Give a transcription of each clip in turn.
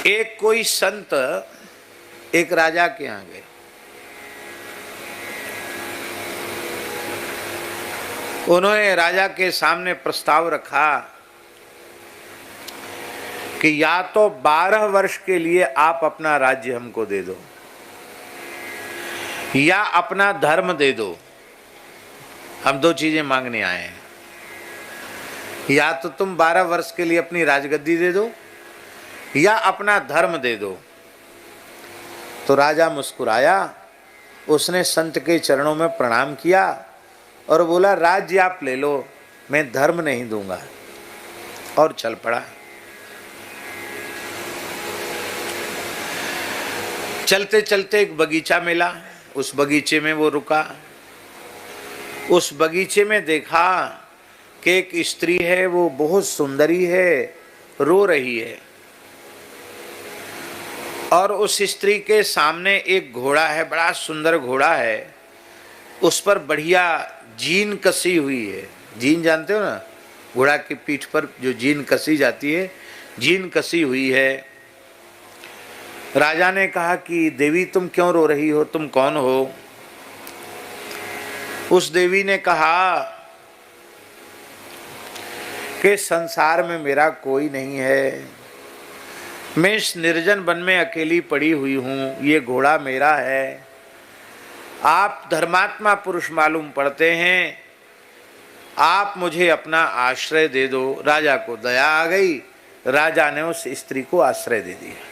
एक कोई संत एक राजा के यहाँ गए। उन्होंने राजा के सामने प्रस्ताव रखा कि या तो 12 वर्ष के लिए आप अपना राज्य हमको दे दो या अपना धर्म दे दो। हम दो चीजें मांगने आए हैं, या तो तुम 12 वर्ष के लिए अपनी राजगद्दी दे दो या अपना धर्म दे दो। तो राजा मुस्कुराया, उसने संत के चरणों में प्रणाम किया और बोला, राज्य आप ले लो, मैं धर्म नहीं दूंगा, और चल पड़ा। चलते चलते एक बगीचा मिला, उस बगीचे में वो रुका। उस बगीचे में देखा कि एक स्त्री है, वो बहुत सुंदरी है, रो रही है, और उस स्त्री के सामने एक घोड़ा है, बड़ा सुंदर घोड़ा है, उस पर बढ़िया जीन कसी हुई है। जीन जानते हो ना, घोड़ा की पीठ पर जो जीन कसी जाती है, जीन कसी हुई है। राजा ने कहा कि देवी तुम क्यों रो रही हो, तुम कौन हो? उस देवी ने कहा कि संसार में मेरा कोई नहीं है, मैं इस निर्जन वन में अकेली पड़ी हुई हूँ, ये घोड़ा मेरा है। आप धर्मात्मा पुरुष मालूम पड़ते हैं, आप मुझे अपना आश्रय दे दो। राजा को दया आ गई, राजा ने उस स्त्री को आश्रय दे दिया।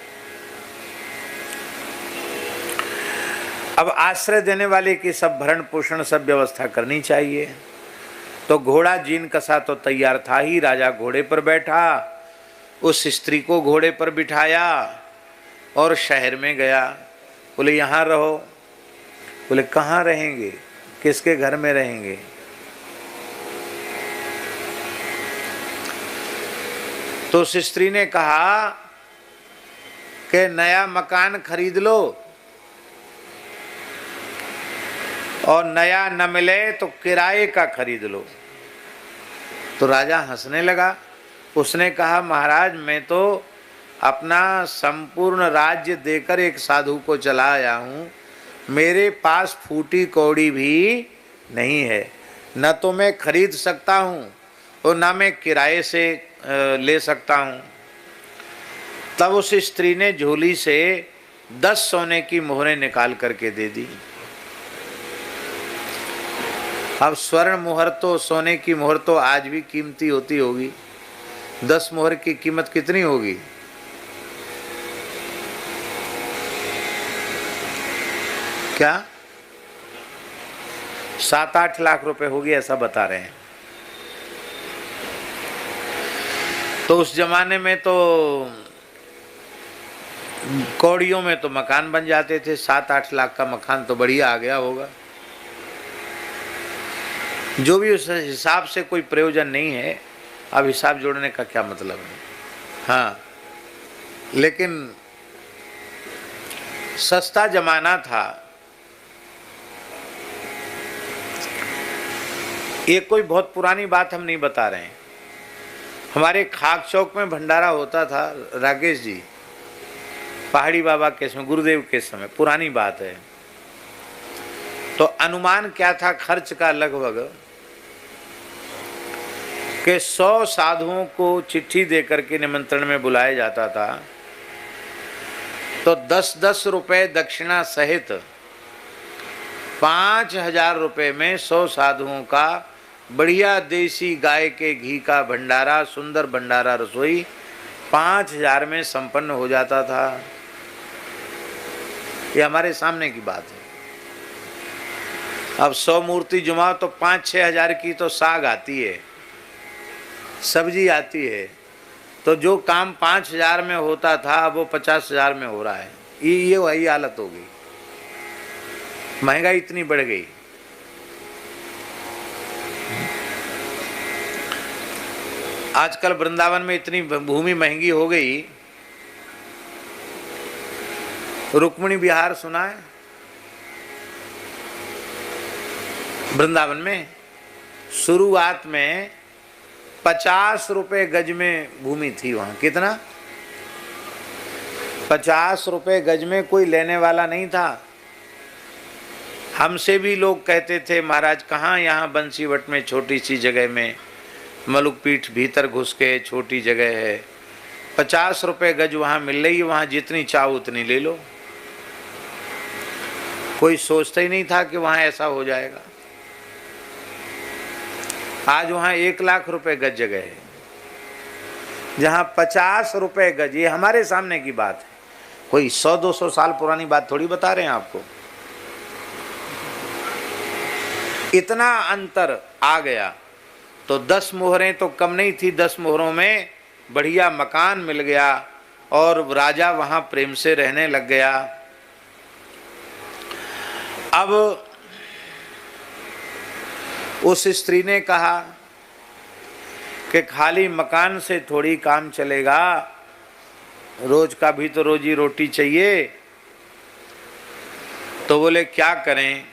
अब आश्रय देने वाले की सब भरण पोषण सब व्यवस्था करनी चाहिए। तो घोड़ा जीन कसा तो तैयार था ही, राजा घोड़े पर बैठा, उस स्त्री को घोड़े पर बिठाया और शहर में गया। बोले यहाँ रहो। बोले कहाँ रहेंगे, किसके घर में रहेंगे? तो उस स्त्री ने कहा कि नया मकान खरीद लो और नया न मिले तो किराए का खरीद लो। तो राजा हंसने लगा। उसने कहा, महाराज मैं तो अपना संपूर्ण राज्य देकर एक साधु को चला आया हूँ, मेरे पास फूटी कौड़ी भी नहीं है, न तो मैं खरीद सकता हूँ और न मैं किराए से ले सकता हूँ। तब उस स्त्री ने झोली से 10 सोने की मोहरें निकाल करके दे दी। अब स्वर्ण मोहर तो, सोने की मोहर तो आज भी कीमती होती होगी। 10 मोहर की कीमत कितनी होगी? क्या 7-8 लाख रुपए होगी, ऐसा बता रहे हैं। तो उस जमाने में तो कौड़ियों में तो मकान बन जाते थे। 7-8 लाख का मकान तो बढ़िया आ गया होगा। जो भी उस हिसाब से कोई प्रयोजन नहीं है। अब हिसाब जोड़ने का क्या मतलब है? हाँ, लेकिन सस्ता जमाना था। ये कोई बहुत पुरानी बात हम नहीं बता रहे हैं। हमारे खाक चौक में भंडारा होता था, राकेश जी, पहाड़ी बाबा के समय, गुरुदेव के समय, पुरानी बात है। तो अनुमान क्या था खर्च का, लगभग कि 100 साधुओं को चिट्ठी दे करके निमंत्रण में बुलाया जाता था। तो 10-10 रुपए दक्षिणा सहित 5000 रुपए में 100 साधुओं का बढ़िया देसी गाय के घी का भंडारा, सुंदर भंडारा रसोई 5000 में संपन्न हो जाता था। ये हमारे सामने की बात है। अब 100 मूर्ति जुमाओ तो 5-6 हजार की तो साग आती है, सब्जी आती है। तो जो काम 5000 में होता था वो 50,000 में हो रहा है। ये वही हालत हो गई, महंगाई इतनी बढ़ गई। आजकल वृंदावन में इतनी भूमि महंगी हो गई। रुक्मिणी विहार सुना है? वृंदावन में शुरुआत में 50 रुपए गज में भूमि थी। वहां कितना? 50 रुपए गज में कोई लेने वाला नहीं था। हमसे भी लोग कहते थे महाराज कहाँ यहाँ बंसीवट में छोटी सी जगह में, मलुकपीठ भीतर घुस के छोटी जगह है, 50 रुपए गज वहाँ मिल रही है, वहाँ जितनी चाहो उतनी ले लो। कोई सोचता ही नहीं था कि वहाँ ऐसा हो जाएगा। आज वहाँ 1 लाख रुपए गज जगह है, जहाँ 50 रुपए गज। ये हमारे सामने की बात है, कोई 100-200 साल पुरानी बात थोड़ी बता रहे हैं आपको। इतना अंतर आ गया। तो 10 मोहरें तो कम नहीं थी, 10 मोहरों में बढ़िया मकान मिल गया और राजा वहां प्रेम से रहने लग गया। अब उस स्त्री ने कहा कि खाली मकान से थोड़ी काम चलेगा, रोज का भी तो रोजी रोटी चाहिए। तो बोले क्या करें?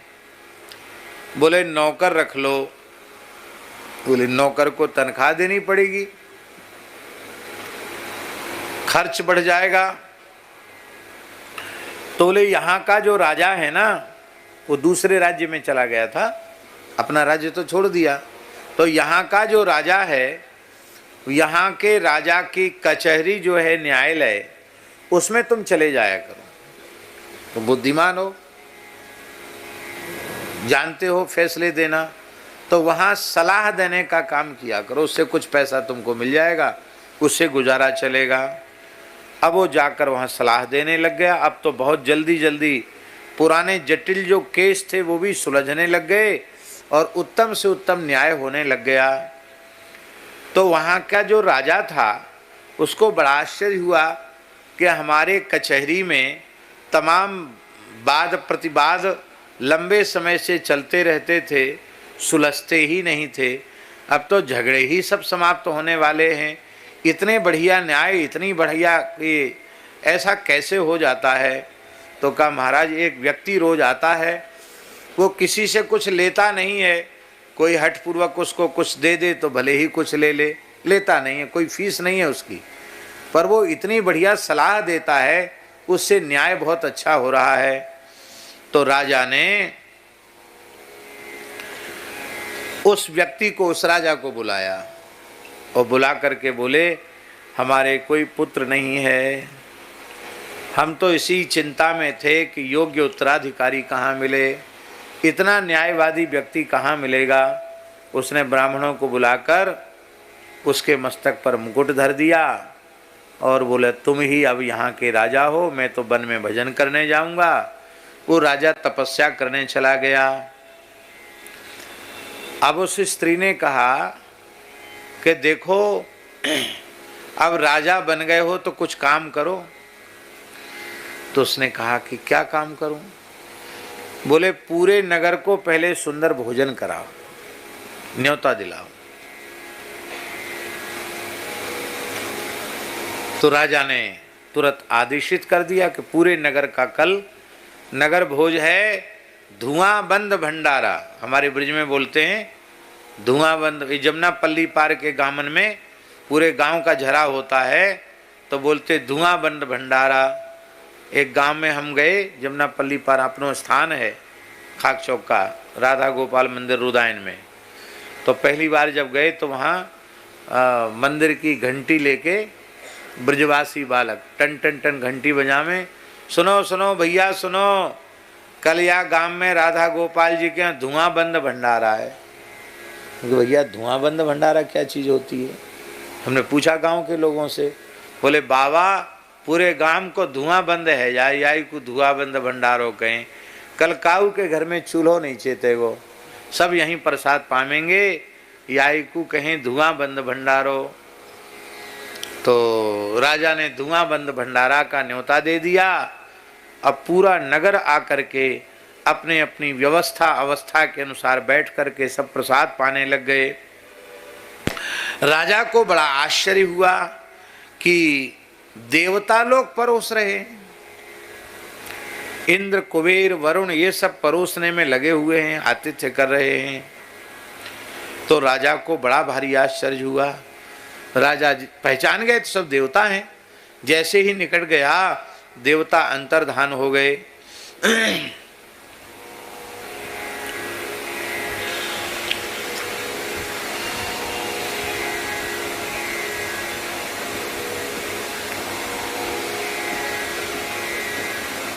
बोले नौकर रख लो। बोले नौकर को तनख्वाह देनी पड़ेगी, खर्च बढ़ जाएगा। तो बोले यहाँ का जो राजा है ना, वो दूसरे राज्य में चला गया था, अपना राज्य तो छोड़ दिया। तो यहाँ का जो राजा है, यहाँ के राजा की कचहरी जो है न्यायालय, उसमें तुम चले जाया करो। तो बुद्धिमान हो, जानते हो फैसले देना, तो वहाँ सलाह देने का काम किया करो, उससे कुछ पैसा तुमको मिल जाएगा, उससे गुजारा चलेगा। अब वो जाकर वहाँ सलाह देने लग गया। अब तो बहुत जल्दी जल्दी पुराने जटिल जो केस थे वो भी सुलझने लग गए और उत्तम से उत्तम न्याय होने लग गया। तो वहाँ का जो राजा था उसको बड़ा आश्चर्य हुआ कि हमारे कचहरी में तमाम वाद प्रतिवाद लंबे समय से चलते रहते थे, सुलझते ही नहीं थे। अब तो झगड़े ही सब समाप्त होने वाले हैं। इतने बढ़िया न्याय, इतनी बढ़िया, ये ऐसा कैसे हो जाता है? तो कहा महाराज एक व्यक्ति रोज आता है, वो किसी से कुछ लेता नहीं है, कोई हठपूर्वक उसको कुछ दे दे तो भले ही कुछ ले ले, लेता नहीं है, कोई फीस नहीं है उसकी, पर वो इतनी बढ़िया सलाह देता है, उससे न्याय बहुत अच्छा हो रहा है। तो राजा ने उस व्यक्ति को, उस राजा को बुलाया और बुला करके बोले हमारे कोई पुत्र नहीं है, हम तो इसी चिंता में थे कि योग्य उत्तराधिकारी कहाँ मिले, इतना न्यायवादी व्यक्ति कहाँ मिलेगा। उसने ब्राह्मणों को बुलाकर उसके मस्तक पर मुकुट धर दिया और बोले तुम ही अब यहाँ के राजा हो, मैं तो वन में भजन करने जाऊंगा। वो राजा तपस्या करने चला गया। अब उस स्त्री ने कहा कि देखो अब राजा बन गए हो तो कुछ काम करो। तो उसने कहा कि क्या काम करूं? बोले पूरे नगर को पहले सुंदर भोजन कराओ, न्योता दिलाओ। तो राजा ने तुरंत आदेशित कर दिया कि पूरे नगर का कल नगर भोज है, धुआं बंद भंडारा। हमारे ब्रिज में बोलते हैं धुआं बंद। जमुना पल्ली पार के गामन में पूरे गांव का झरा होता है तो बोलते धुआं बंद भंडारा। एक गांव में हम गए, जमुना पल्ली पार अपनो स्थान है खाक चौक का, राधा गोपाल मंदिर रुदायन में। तो पहली बार जब गए तो वहाँ मंदिर की घंटी लेके ब्रजवासी बालक टन टन टन घंटी बजावे, सुनो सुनो भैया सुनो, कल या गांव में राधा गोपाल जी के यहाँ धुआं बंद भंडारा है। भैया धुआं बंद भंडारा क्या चीज़ होती है? हमने पूछा गांव के लोगों से, बोले बाबा पूरे गांव को धुआं बंद है, याई को धुआं बंद भंडारो कहें। कल काऊ के घर में चूल्हो नहीं चेते, वो सब यहीं प्रसाद पावेंगे, याई को कहें धुआं बंद भंडारो। तो राजा ने धुआं बंद भंडारा का न्योता दे दिया। अब पूरा नगर आकर के अपने अपनी व्यवस्था अवस्था के अनुसार बैठ करके सब प्रसाद पाने लग गए। राजा को बड़ा आश्चर्य हुआ कि देवता लोग परोस रहे, इंद्र कुबेर वरुण ये सब परोसने में लगे हुए हैं, आतिथ्य कर रहे हैं। तो राजा को बड़ा भारी आश्चर्य हुआ। राजा पहचान गए तो सब देवता हैं। जैसे ही निकट गया देवता अंतर्धान हो गए।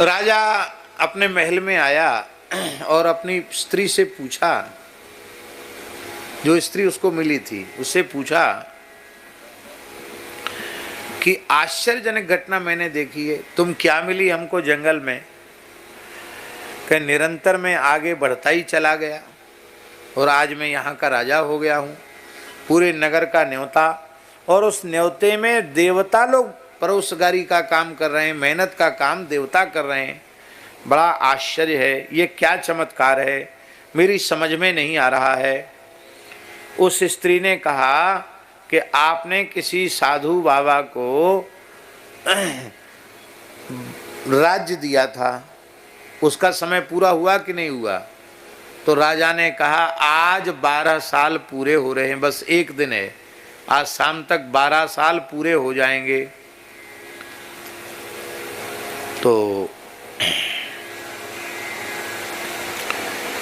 राजा अपने महल में आया और अपनी स्त्री से पूछा, जो स्त्री उसको मिली थी उससे पूछा कि आश्चर्यजनक घटना मैंने देखी है, तुम क्या मिली हमको जंगल में? कि निरंतर मैं आगे बढ़ता ही चला गया और आज मैं यहाँ का राजा हो गया हूँ, पूरे नगर का न्योता, और उस न्योते में देवता लोग परोसगारी का काम कर रहे हैं, मेहनत का काम देवता कर रहे हैं। बड़ा आश्चर्य है, ये क्या चमत्कार है, मेरी समझ में नहीं आ रहा है। उस स्त्री ने कहा कि आपने किसी साधु बाबा को राज्य दिया था, उसका समय पूरा हुआ कि नहीं हुआ? तो राजा ने कहा आज 12 साल पूरे हो रहे हैं, बस एक दिन है, आज शाम तक 12 साल पूरे हो जाएंगे। तो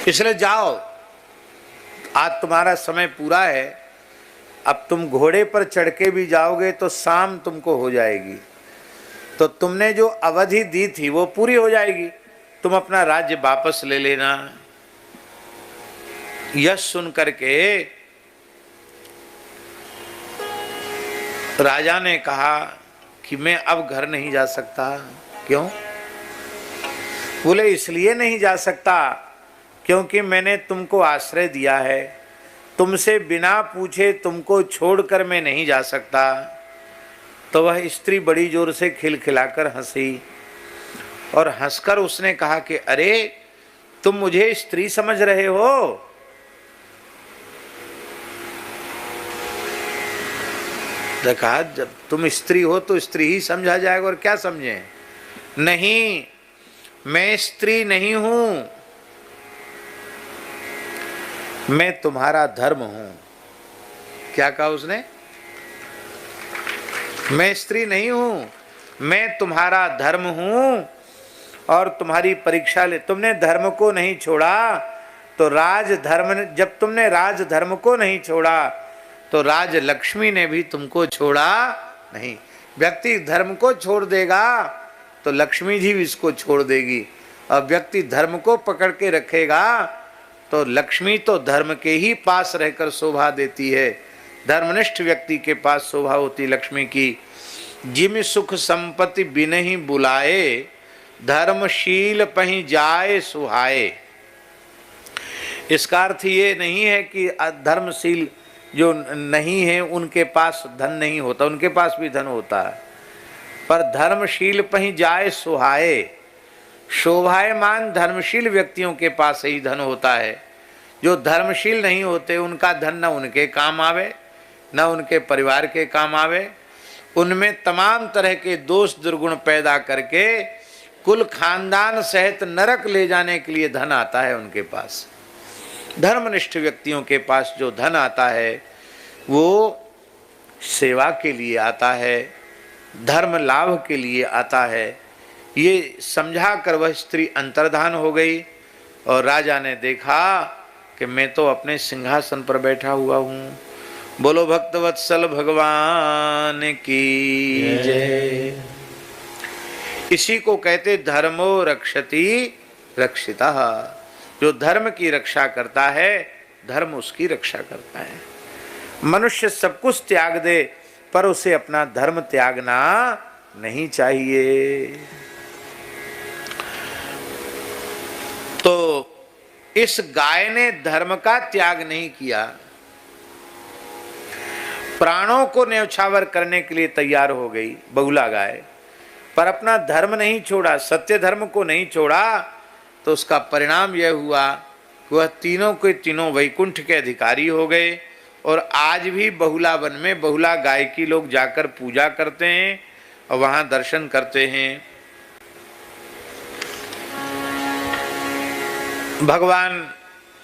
इसलिए जाओ, आज तुम्हारा समय पूरा है, अब तुम घोड़े पर चढ़ के भी जाओगे तो शाम तुमको हो जाएगी, तो तुमने जो अवधि दी थी वो पूरी हो जाएगी, तुम अपना राज्य वापस ले लेना। यह सुन करके राजा ने कहा कि मैं अब घर नहीं जा सकता। क्यों? बोले इसलिए नहीं जा सकता क्योंकि मैंने तुमको आश्रय दिया है, तुमसे बिना पूछे तुमको छोड़कर मैं नहीं जा सकता। तो वह स्त्री बड़ी जोर से खिलखिलाकर हंसी और हंसकर उसने कहा कि अरे तुम मुझे स्त्री समझ रहे हो? देखा, जब तुम स्त्री हो तो स्त्री ही समझा जाएगा, और क्या समझे? नहीं, मैं स्त्री नहीं हूं, मैं तुम्हारा धर्म हूं। क्या कहा उसने? मैं स्त्री नहीं हूं, मैं तुम्हारा धर्म हूं और तुम्हारी परीक्षा ले। तुमने धर्म को नहीं छोड़ा तो राज धर्म, जब तुमने राज धर्म को नहीं छोड़ा तो राज लक्ष्मी ने भी तुमको छोड़ा नहीं। व्यक्ति धर्म को छोड़ देगा तो लक्ष्मी जी भी इसको छोड़ देगी, और व्यक्ति धर्म को पकड़ के रखेगा तो लक्ष्मी तो धर्म के ही पास रहकर शोभा देती है। धर्मनिष्ठ व्यक्ति के पास शोभा होती लक्ष्मी की। जिम सुख संपत्ति बिनहि बुलाए, धर्मशील पहीं जाए सुहाए। इसका अर्थ ये नहीं है कि धर्मशील जो नहीं है उनके पास धन नहीं होता, उनके पास भी धन होता है, पर धर्मशील पहीं जाए सुहाए। शोभायमान धर्मशील व्यक्तियों के पास ही धन होता है। जो धर्मशील नहीं होते उनका धन न उनके काम आवे न उनके परिवार के काम आवे। उनमें तमाम तरह के दोष दुर्गुण पैदा करके कुल खानदान सहित नरक ले जाने के लिए धन आता है उनके पास। धर्मनिष्ठ व्यक्तियों के पास जो धन आता है वो सेवा के लिए आता है, धर्म लाभ के लिए आता है। ये समझा कर वह स्त्री अंतर्धान हो गई और राजा ने देखा कि मैं तो अपने सिंहासन पर बैठा हुआ हूँ। बोलो भक्तवत्सल भगवान की जय। इसी को कहते धर्मो रक्षति रक्षिता। जो धर्म की रक्षा करता है धर्म उसकी रक्षा करता है। मनुष्य सब कुछ त्याग दे पर उसे अपना धर्म त्यागना नहीं चाहिए। तो इस गाय ने धर्म का त्याग नहीं किया, प्राणों को न्यौछावर करने के लिए तैयार हो गई बहुला गाय, पर अपना धर्म नहीं छोड़ा, सत्य धर्म को नहीं छोड़ा। तो उसका परिणाम यह हुआ वह तीनों के तीनों वैकुंठ के अधिकारी हो गए। और आज भी बहुला वन में बहुला गाय की लोग जाकर पूजा करते हैं और वहां दर्शन करते हैं। भगवान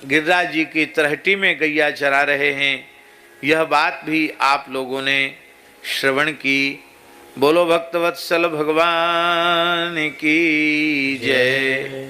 गिरिराज जी की तरहटी में गैया चरा रहे हैं। यह बात भी आप लोगों ने श्रवण की बोलो भक्तवत्सल भगवान की जय।